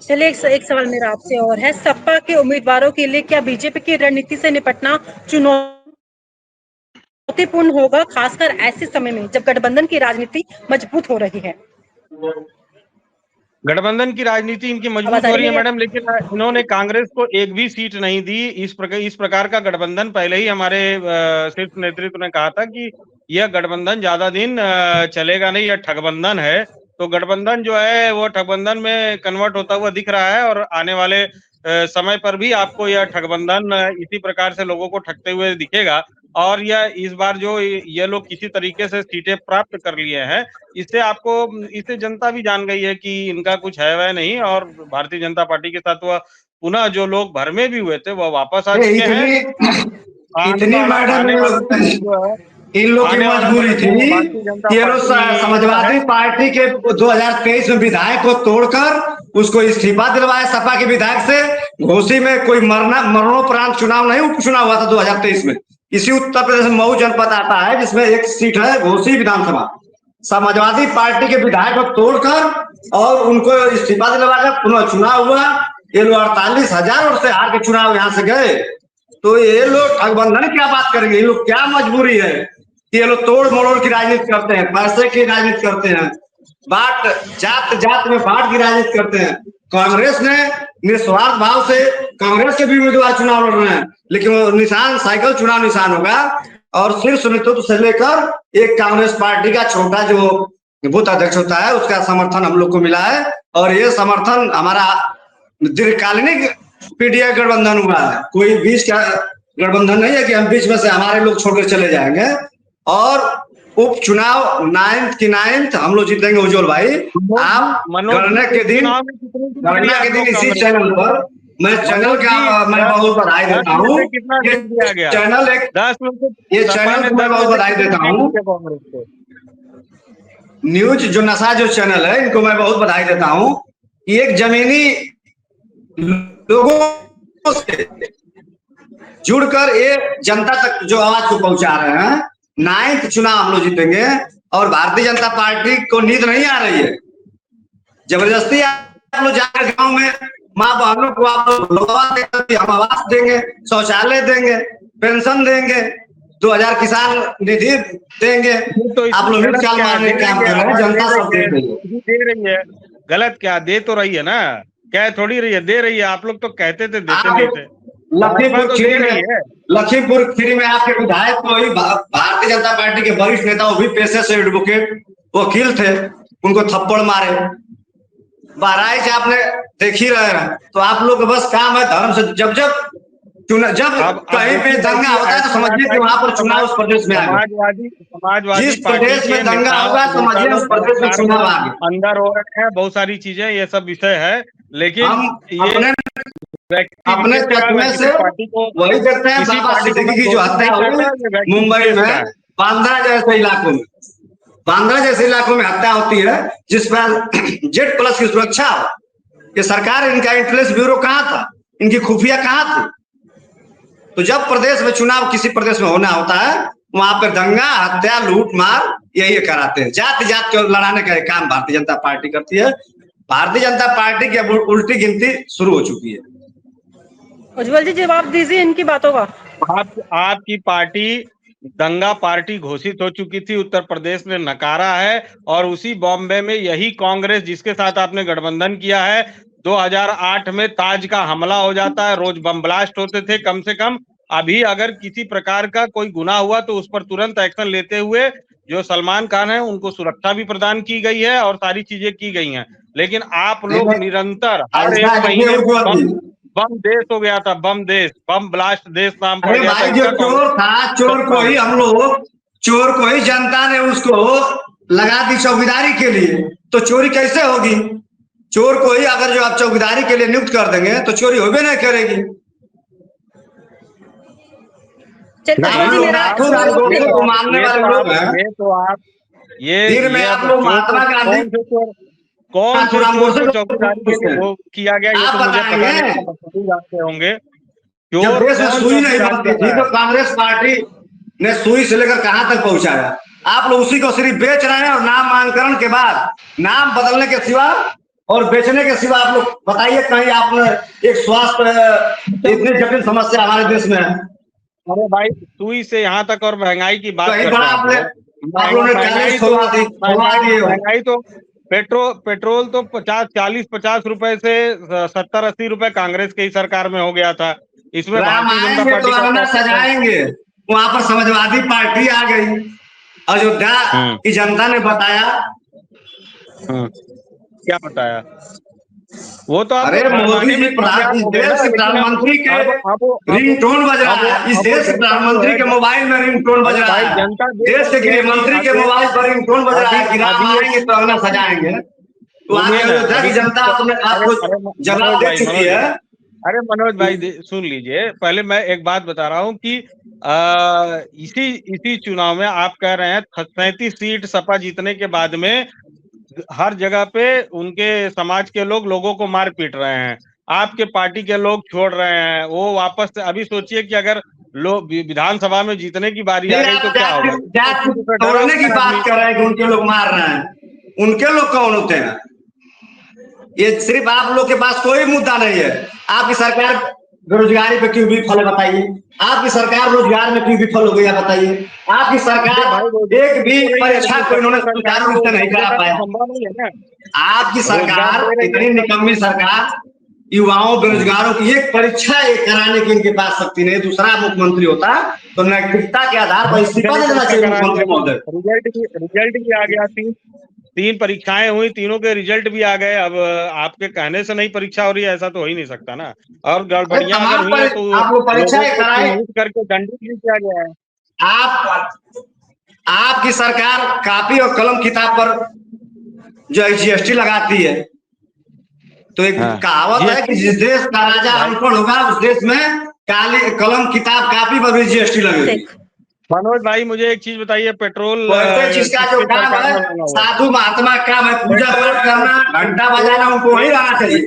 चलिए एक सवाल मेरा आपसे और है, सपा के उम्मीदवारों के लिए क्या बीजेपी की रणनीति से निपटना चुनौतीपूर्ण होगा, खासकर ऐसे समय में जब गठबंधन की राजनीति मजबूत हो रही है? गठबंधन की राजनीति इनकी मजबूत हो रही है मैडम, लेकिन इन्होंने कांग्रेस को एक भी सीट नहीं दी। इस प्रकार का गठबंधन पहले ही हमारे शीर्ष नेतृत्व ने कहा था कि यह गठबंधन ज्यादा दिन चलेगा नहीं, यह ठगबंधन है। तो गठबंधन जो है वो ठगबंधन में कन्वर्ट होता हुआ दिख रहा है, और आने वाले समय पर भी आपको यह ठगबंधन इसी प्रकार से लोगों को ठगते हुए दिखेगा। और यह इस बार जो ये लोग किसी तरीके से सीटें प्राप्त कर लिए हैं, इससे जनता भी जान गई है कि इनका कुछ है वह नहीं, और भारतीय जनता पार्टी के साथ वह पुनः जो लोग भरमे भी हुए थे वह वापस आ चुके हैं। इतनी मैडम इन लोग की मजबूरी थी कि ये लोग समाजवादी पार्टी के 2023 में विधायक को तोड़कर उसको इस्तीफा दिलवाए सपा के विधायक से। घोसी में कोई मरणोपरांत चुनाव नहीं, उपचुनाव हुआ था 2023 में। इसी उत्तर प्रदेश में मऊ जनपद आता है जिसमें एक सीट है घोसी विधानसभा। समाजवादी पार्टी के विधायक को तोड़कर और उनको इस्तीफा दिलवाकर पुनः चुनाव हुआ। ये लोग 48,000 वोट से हार के चुनाव यहाँ से गए। तो ये लोग ठगबंधन क्या बात करेंगे? ये लोग क्या मजबूरी है कि ये लोग तोड़ मरोड़ की राजनीति करते हैं, पैसे की राजनीति करते हैं, जात में बांट की राजनीति करते हैं। कांग्रेस ने निस्वार्थ भाव से कांग्रेस के भी उम्मीदवार चुनाव लड़ रहे हैं, लेकिन वो निशान साइकिल चुनाव निशान होगा। और शीर्ष नेतृत्व से लेकर एक कांग्रेस पार्टी का छोटा जो बूथ अध्यक्ष होता है उसका समर्थन हम लोग को मिला है। और ये समर्थन हमारा दीर्घकालीन पीडीए गठबंधन हुआ है, कोई बीच का गठबंधन नहीं है कि हम बीच में से हमारे लोग छोड़कर चले जाएंगे। और उपचुनाव 9th हम लोग जीतेंगे उज्जवल भाई। आप गणना के दिन इसी चैनल पर मैं चैनल का मैं बहुत बधाई देता हूँ। ये चैनल को मैं बहुत बधाई देता हूँ। न्यूज जो नशा जो चैनल है इनको मैं बहुत बधाई देता हूँ कि एक जमीनी लोगों से जुड़कर ये जनता तक जो आवाज को पहुंचा रहे हैं। 9th चुनाव हम लोग जीतेंगे और भारतीय जनता पार्टी को नींद नहीं आ रही है। जबरदस्ती आप लोग जाकर गांव में माँ बहनों को आप लोग हम आवास देंगे, शौचालय देंगे, पेंशन देंगे, 2000 किसान निधि देंगे। तो आप लोग चाल मारने का काम कर रहे हैं, जनता सब दे रही है। गलत क्या दे तो रही है ना, क्या थोड़ी रही है, दे रही है। आप लोग तो कहते थे देते नहीं थे। लखीमपुर खीरी में आपके विधायक को ही भारतीय जनता पार्टी के वरिष्ठ नेता वो भी पेशे से एडवोकेट वकील थे, उनको थप्पड़ मारे। बहराइच आपने देख ही रहे हैं। तो आप लोग का बस काम है धर्म से जब कहीं पे दंगा होता है तो समझिए कि वहां पर चुनाव उस प्रदेश में आ गया। जिस प्रदेश में दंगा होगा समझिए उस प्रदेश में चुनाव आ गया। अंदर हो रखे हैं बहुत सारी चीजें, ये सब विषय है। लेकिन हम अपने चकमे से वही देखते हैं बाबा सिद्दीकी की जो हत्या हुई मुंबई में बांद्रा जैसे इलाकों में हत्या होती है जिस पर Z+ की सुरक्षा हो। ये सरकार, इनका इंटेलिजेंस ब्यूरो कहाँ था, इनकी खुफिया कहाँ थी? तो जब प्रदेश में चुनाव किसी प्रदेश में होना होता है वहां पर दंगा हत्या लूट मार यही कराते हैं। जात को लड़ाने का काम भारतीय जनता पार्टी करती है। भारतीय जनता पार्टी की अब उल्टी गिनती शुरू हो चुकी है। उज्जवल जी जवाब दीजिए इनकी बातों का। आपकी पार्टी दंगा पार्टी घोषित हो चुकी थी, उत्तर प्रदेश ने नकारा है। और उसी बॉम्बे में यही कांग्रेस जिसके साथ आपने गठबंधन किया है, 2008 में ताज का हमला हो जाता है, रोज बम ब्लास्ट होते थे। कम से कम अभी अगर किसी प्रकार का कोई गुनाह हुआ तो उस पर तुरंत एक्शन लेते हुए जो सलमान खान है उनको सुरक्षा भी प्रदान की गई है और सारी चीजें की गई हैं। लेकिन आप लोग निरंतर हर एक महीने बम देश हो गया था, बम ब्लास्ट देश नाम पड़ गया था। जो चोर था, चोर को ही जनता ने उसको लगा दी चौकीदारी के लिए, तो चोरी कैसे होगी? चोर को ही अगर जो आप चौकीदारी के लिए नियुक्त कर देंगे तो चोरी होबे नहीं करेगी। मानने वाले लोग हैं तो आप ये में आप लोग महात्मा गांधी कौन चौकीदारी के लिए वो किया गया ये तो मुझे पता नहीं, जानते होंगे। जब देश में सुई नहीं बनती थी तो कांग्रेस पार्टी ने सुई से लेकर कहां तक पहुंचाया। आप लोग उसी को सिर्फ बेच रहे हैं और नामांकन के बाद नाम बदलने के सिवा और बेचने के सिवा आप लोग बताइए कहीं आपने एक स्वास्थ्य इतनी जटिल समस्या हमारे देश में है। अरे भाई सुई से यहाँ तक और महंगाई की बात कहीं करते बड़ा हैं आप लोगों ने टैलेंट खोलवा दिए हो। महंगाई तो पेट्रोल तो 40-50 रुपए से 70-80 रुपए कांग्रेस की सरकार में हो गया था। इसमें भारतीय जनता रामायण पार्टी तो का अपना सजाएंगे, वहां पर समाजवादी पार्टी आ गई, अयोध्या की जनता ने बताया। क्या बताया वो तो अरे मोदी जी प्रधानमंत्री के रिंगटोन बज रहा है, इस देश के प्रधानमंत्री के मोबाइल में रिंगटोन बज रहा है, देश के गृह मंत्री के मोबाइल पर रिंगटोन बज रहा है कि राम आएंगे तो अंगना सजाएंगे। तो आज अयोध्या की जनता आपको जवाब दे चुकी है। अरे मनोज भाई सुन लीजिए, पहले मैं एक बात बता रहा हूँ कि इसी चुनाव में आप कह रहे हैं 37 सीट सपा जीतने के बाद में हर जगह पे उनके समाज के लोगों को मार पीट रहे हैं, आपके पार्टी के लोग छोड़ रहे हैं, वो वापस से अभी सोचिए कि अगर लोग विधानसभा में जीतने की बारी आ गई तो क्या होगा। तोड़ने की बात कर रहे हैं कि उनके लोग मार रहे हैं, उनके लोग कौन होते हैं? ये सिर्फ आप लोग के पास कोई मुद्दा नहीं है। आपकी सरकार बेरोजगारी पे क्यों विफल है बताइए, आपकी सरकार रोजगार में क्यों विफल हो गई है बताइए, आपकी सरकार एक भी परीक्षा को इन्होंने सुचारू रूप से नहीं करा पाया। आपकी सरकार इतनी निकम्मी सरकार, युवाओं बेरोजगारों की एक परीक्षा कराने की इनके पास शक्ति नहीं। दूसरा मुख्यमंत्री होता तो नैतिकता के आधार पर इस्तीफा दे देना चाहिए मुख्यमंत्री महोदय। रिजल्ट भी आ गया, 3 परीक्षाएं हुई, तीनों के रिजल्ट भी आ गए। अब आपके कहने से नहीं परीक्षा हो रही है ऐसा तो हो ही नहीं सकता ना। और गड़बड़ियां अगर हुई है तो आप लोग परीक्षाएं कराएं करके दंडित भी किया गया है। आपकी सरकार कॉपी और कलम किताब पर जो जीएसटी लगाती है, तो एक कहावत है कि जिस देश का राजा अनपढ़ होगा उस देश में काली कलम किताब कॉपी पर भी जीएसटी लगेगी। मनोज भाई मुझे एक चीज बताइए, पेट्रोल चीज का जो काम है साधु महात्मा काम है, पूजा पाठ करना, घंटा बजाना, उनको वही रहना चाहिए।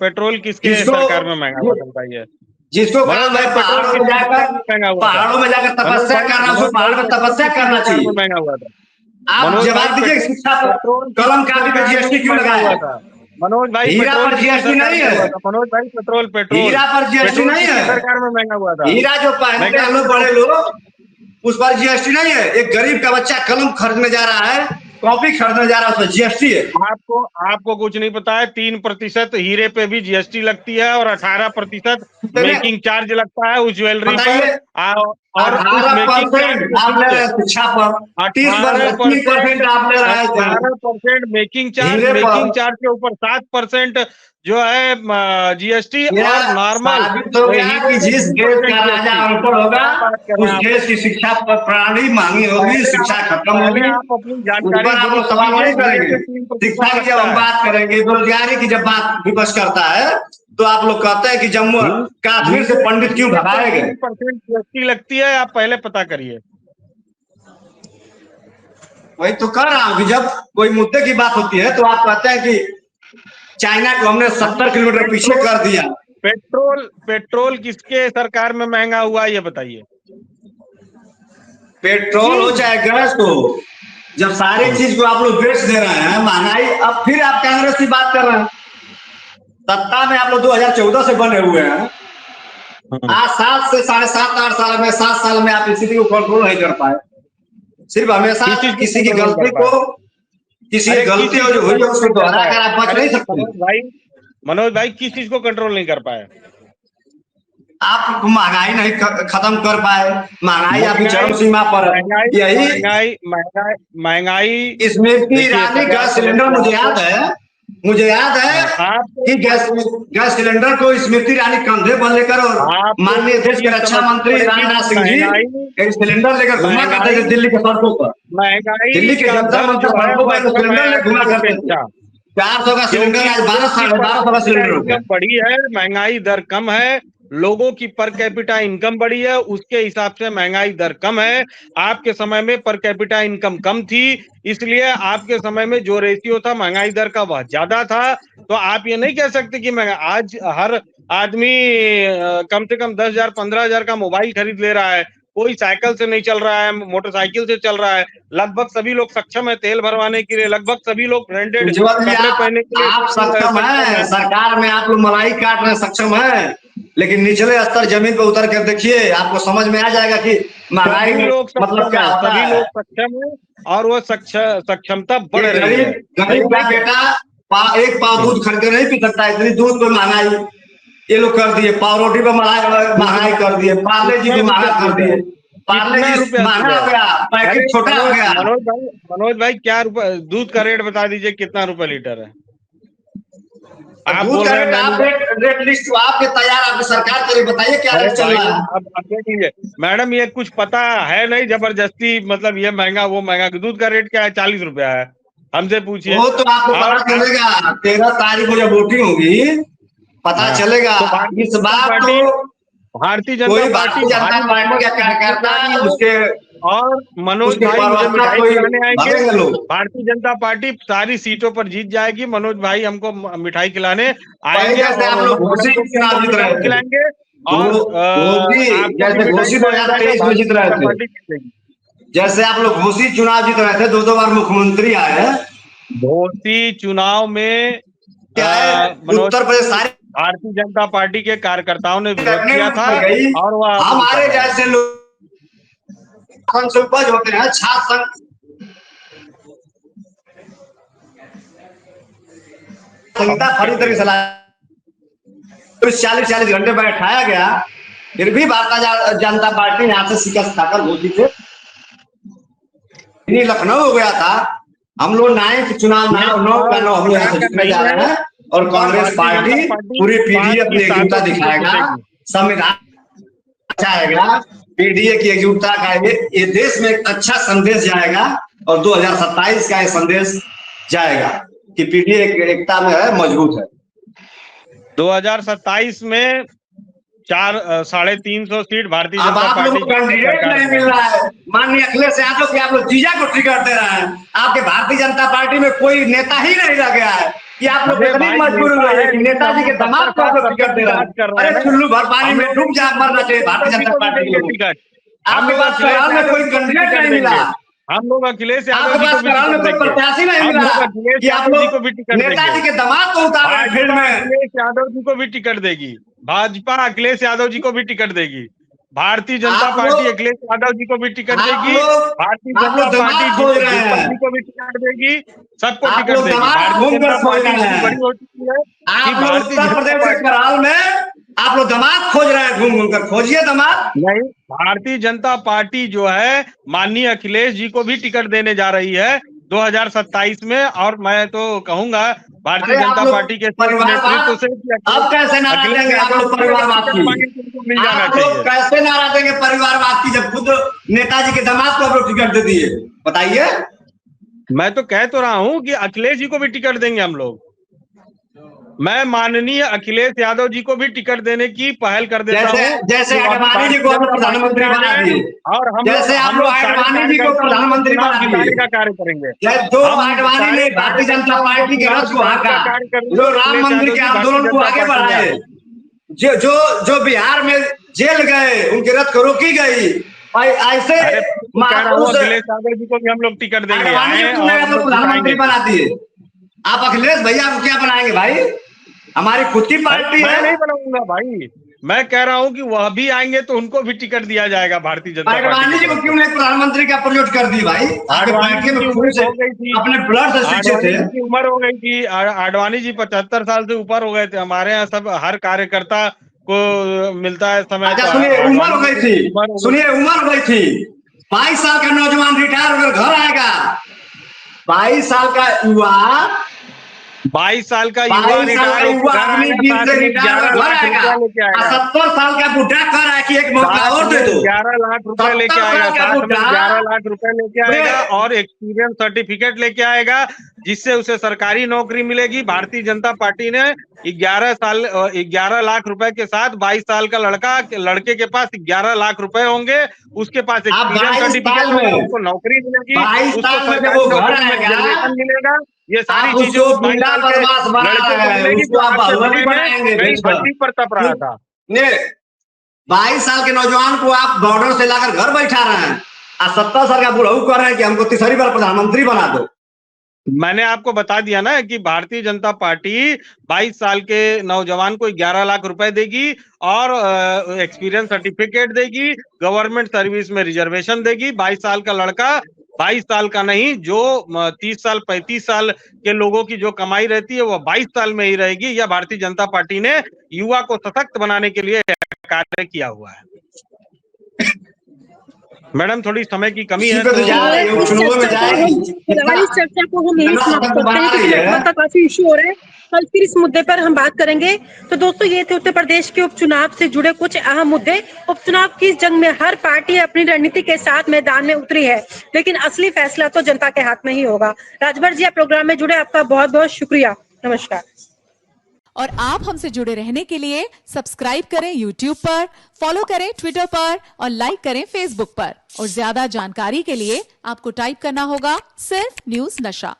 पेट्रोल किसके सरकार में महंगा हुआ बताइए? जिसको काम है पहाड़ों में जाकर तपस्या करना, उसको पहाड़ में तपस्या करना चाहिए। महंगा हुआ था। आप जवाब दीजिए, शिक्षा पर कलम कॉपी पे जीएसटी क्यों लगाया था? मनोज भाई हीरा पर जीएसटी नहीं है। मनोज भाई पेट्रोल हीरा पर जीएसटी नहीं है, सरकार में महंगा हुआ था। हीरा जो पहनते हैं लोग बड़े लोग उस पर जीएसटी नहीं है। एक गरीब का बच्चा कलम खरीदने जा रहा है, कॉपी खरीदने जा रहा है, उस पर जीएसटी है। आपको कुछ नहीं पता है, 3% हीरे पे भी जीएसटी लगती है और 18% मेकिंग चार्ज लगता है उस ज्वेलरी पर। और 18% आप ले रहे हैं शिक्षा पर, 30% आप ले रहे हैं 18% मेकिंग चार्ज के ऊपर 7% जो है जीएसटी। और नॉर्मल जिस देश का राजा अनपढ़ होगा उस देश की शिक्षा प्रणाली महंगी होगी, शिक्षा खत्म होगी। आप अपनी जानकारी आप लोग सवाल नहीं करेंगे। शिक्षा की जब हम बात करेंगे, बेरोजगारी की जब बात विपक्ष करता है तो आप लोग कहते हैं कि जम्मू कश्मीर से पंडित क्यों भगाए गए। 3% जीएसटी लगती है, आप पहले पता करिए। वही तो कह रहा हूँ कि जब कोई मुद्दे की बात होती है तो आप कहते हैं कि चाइना को हमने 70 किलोमीटर पीछे कर दिया। पेट्रोल किसके सरकार में महंगा हुआ ये बताइए? पेट्रोल हो चाहे गैस हो, जब सारी चीज को आप लोग बेच दे रहे हैं, महंगाई, अब फिर आप कांग्रेस की बात कर रहे हैं। सत्ता में आप लोग 2014 से बने हुए हैं, आज 7 से 7.5 साल में 7 साल में आप स्थिति को कंट्रोल नहीं कर पाए। सिर्फ हमेशा किसी की गलती जो हुई है उसको दोहरा कर आप बच नहीं सकते। मनोज भाई किस चीज को कंट्रोल नहीं कर पाए? आप महंगाई नहीं खत्म कर पाए, महंगाई आपकी चरम सीमा पर है। यही महंगाई स्मृति ईरानी गैस सिलेंडर, मुझे याद है कि गैस सिलेंडर को स्मृति ईरानी कंधे पर लेकर और माननीय देश के रक्षा मंत्री राजनाथ सिंह जी सिलेंडर लेकर घुमा करते थे दिल्ली के सड़कों पर। दिल्ली के जंतर मंतर सड़कों पर सिलेंडर लेकर घुमा करते थे। 400 का सिलेंडर आज 1200 का सिलेंडर हो गया। बढ़ी है, महंगाई दर कम है, लोगों की पर कैपिटा इनकम बढ़ी है, उसके हिसाब से महंगाई दर कम है। आपके समय में पर कैपिटा इनकम कम थी, इसलिए आपके समय में जो रेशियो था महंगाई दर का वह ज्यादा था। तो आप ये नहीं कह सकते कि आज हर आदमी कम से कम 10,000 15,000 का मोबाइल खरीद ले रहा है, कोई साइकिल से नहीं चल रहा है, मोटरसाइकिल से चल रहा है। लगभग सभी लोग सक्षम है तेल भरवाने के लिए, लगभग सभी लोग ब्रांडेड कपड़े पहनने के लिए आप सक्षम है, सरकार में आप लोग मलाई काट रहे सक्षम है, लेकिन निचले स्तर जमीन पे उतर कर देखिए, आपको समझ में आ जाएगा कि महंगाई मतलब क्या होता है। सभी लोग सक्षम है और वो सक्षमता बढ़ रही है। गरीब का बेटा एक पाव दूध खरीद के नहीं पी सकता, इतनी दूध पे महंगाई ये लोग कर दिए, पावरोटी पे महंगाई कर दिए, पार्ले जी भी महंगा कर दिए, पार्ले जी महंगा हो गया, पैकेट छोटा हो गया। मनोज भाई क्या दूध का रेट बता दीजिए, कितना रुपए लीटर है? आप बोल रहे हैं आप रेट लिस्ट आपके तैयार, आपकी सरकार के लिए बताइए क्या रेट चल रहा है। अब देख लीजिए मैडम, ये कुछ पता है नहीं, जबरदस्ती मतलब ये महंगा वो महंगा। दूध का रेट क्या है? 40 रुपया है, हमसे पूछिए। वो तो आपको पता चलेगा, 13 तारीख को जब वोटिंग होगी पता चलेगा। तो इस बात तो भारतीय जनता पार्टी का कार्यकर्ता उसके और मनोज भाई मुझे मिठाई खिलाने आएंगे। भारतीय जनता पार्टी सारी सीटों पर जीत जाएगी, मनोज भाई हमको मिठाई खिलाने आएंगे और खिलाएंगे। और जैसे घोषित 2023 में जीत रहे थे, जैसे आप लोग घोषित चुनाव जीत रहे थे, 2 बार मुख्यमंत्री आए। घोषित चुनाव में क्या है, उत्तर प्रदेश सारे भारतीय जनता पार्टी के कार्यकर्ताओं ने विरोध किया था और वह हमारे जैसे लोग उपज होते हैं छात्र संहिता फरी तरीके से 40 घंटे बैठाया गया, फिर भी भारतीय जनता पार्टी यहाँ से शिकस्त खाकर घोषित थे। लखनऊ हो गया था, हम लोग 9 चुनाव 9 हम लोग यहाँ से जीतने जा रहे हैं और कांग्रेस पार्टी पूरी पीढ़ी अपनी एकजुटता दिखाएगा, संविधान आएगा, पीडीए की एकजुटता का ये देश में एक अच्छा संदेश जाएगा और 2027 का ये संदेश जाएगा कि पीडीए एकता में है, मजबूत है। 2027 में 350 seat Bharatiya Janata party candidate नहीं मिल रहा है। माननीय अखिलेश यादव की आप लोग जीजा को टिकट दे रहे हैं, आपके भारतीय जनता पार्टी में कोई नेता ही नहीं रह गया है कि आप लोग इतनी मजबूर हुए हैं कि नेताजी के दामाद को आप लोग टिकट दे रहे हैं। अरे चुल्लू भर पानी में डूब जा मरना चाहिए भारतीय जनता पार्टी को टिकट। आपके पास सवाल में कोई कैंडिडेट नहीं मिला, हम लोग अखिलेश यादव जी को भी प्रत्याशी नहीं मिला कि आप लोग नेताजी के दामाद को उतार रहे हैं फील्ड में। अखिलेश यादव जी को भी टिकट देगी भाजपा, अखिलेश यादव जी को भी टिकट देगी भारतीय जनता पार्टी, अखिलेश यादव जी को भी टिकट देगी भारतीय जनता पार्टी को भी टिकट देगी, सबको टिकट देगी। भारतीय जनता पार्टी बड़ी हो चुकी है कि उत्तर प्रदेश के कराल में आप लोग दामाद खोज रहे हैं, घूम कर खोजिए दामाद। नहीं, भारतीय जनता पार्टी जो है माननीय अखिलेश जी को भी टिकट देने जा रही है 2027 में। और मैं तो कहूंगा भारतीय जनता पार्टी के नेतृत्व से अब कैसे नारा देंगे आप लोग परिवारवाद की, आप लोग कैसे नारा देंगे परिवारवाद की जब खुद नेताजी के दामाद को आप लोग टिकट दे दिए, बताइए। मैं तो कह तो रहा हूं कि अखिलेश जी को भी टिकट देंगे हम लोग। मैं माननीय अखिलेश यादव जी को भी टिकट देने की पहल कर देता हूं। जैसे आडवाणी जी को प्रधानमंत्री बना दिए और हम जैसे आप लोग आडवाणी जी को प्रधानमंत्री बना दिए का कार्य करेंगे। जो आडवाणी ने भारतीय जनता पार्टी के रथ को हाँका, जो राम मंदिर के आंदोलन को आगे बढ़ाए, जो बिहार में जेल गए उनके रथ को रोकी गई, ऐसे अखिलेश यादव जी को भी हम लोग टिकट देंगे। प्रधानमंत्री बना दिए आप अखिलेश भैया को क्या बनाएंगे भाई? हमारी खुद की पार्टी है। मैं नहीं बनाऊंगा भाई, मैं कह रहा हूं कि वह भी आएंगे तो उनको भी टिकट दिया जाएगा भारतीय जनता पार्टी। आडवाणी जी को क्यों नहीं प्रधानमंत्री का प्रयोग कर दी भाई? आडवाणी में खून से अपने ब्लड से शिक्षित थे, उम्र हो गई थी। आडवाणी जी 75 साल से ऊपर हो गए थे। हमारे यहाँ सब हर कार्यकर्ता को मिलता है समय। सुनिए उम्र हो गई थी, सुनिए उम्र हो गई थी, 22 साल का नौजवान रिटायर होकर घर आएगा, 22 साल का युवा 22 साल का युवा आदमी 70 साल का बुढ़ा कह रहा है कि एक मौका और दे दो। 11 लाख रुपए लेके आएगा, 11 लाख रुपए लेके आएगा और एक्सपीरियंस सर्टिफिकेट लेके आएगा, जिससे उसे सरकारी नौकरी मिलेगी। भारतीय जनता पार्टी ने 11 लाख रुपए के साथ 22 साल का लड़के के पास 11 लाख रुपए होंगे, उसके पास एक्सपीरियंस सर्टिफिकेट होगा, उसको नौकरी मिलेगी, उसको सरकारी मिलेगा। ये सारी चीजें पर तप रहा था। 22 साल के नौजवान को आप बॉर्डर से लाकर घर बैठा रहे हैं और 70 साल का बुढ़ऊ कर रहे हैं कि हमको तीसरी बार प्रधानमंत्री बना दो। मैंने आपको बता दिया ना कि भारतीय जनता पार्टी 22 साल के नौजवान को 11 लाख रुपए देगी और एक्सपीरियंस सर्टिफिकेट देगी, गवर्नमेंट सर्विस में रिजर्वेशन देगी। 22 साल का लड़का 22 साल का नहीं, जो 30 साल 35 साल के लोगों की जो कमाई रहती है वो 22 साल में ही रहेगी। यह भारतीय जनता पार्टी ने युवा को सशक्त बनाने के लिए कार्य किया हुआ है। मैडम थोड़ी समय की कमी है, इस चर्चा को हम यही समाप्त करते हैं क्योंकि नेटवर्क का काफी इशू हो रहा है। कल फिर इस मुद्दे पर हम बात करेंगे। तो दोस्तों, ये थे उत्तर प्रदेश के उपचुनाव से जुड़े कुछ अहम मुद्दे। उपचुनाव की जंग में हर पार्टी अपनी रणनीति के साथ मैदान में उतरी है, लेकिन असली फैसला तो जनता के हाथ में ही होगा। राजभर जी, आप प्रोग्राम में जुड़े, आपका बहुत बहुत शुक्रिया। नमस्कार। और आप हमसे जुड़े रहने के लिए सब्सक्राइब करें YouTube पर, फॉलो करें Twitter पर और लाइक करें Facebook पर। और ज्यादा जानकारी के लिए आपको टाइप करना होगा सिर्फ न्यूज़ नशा।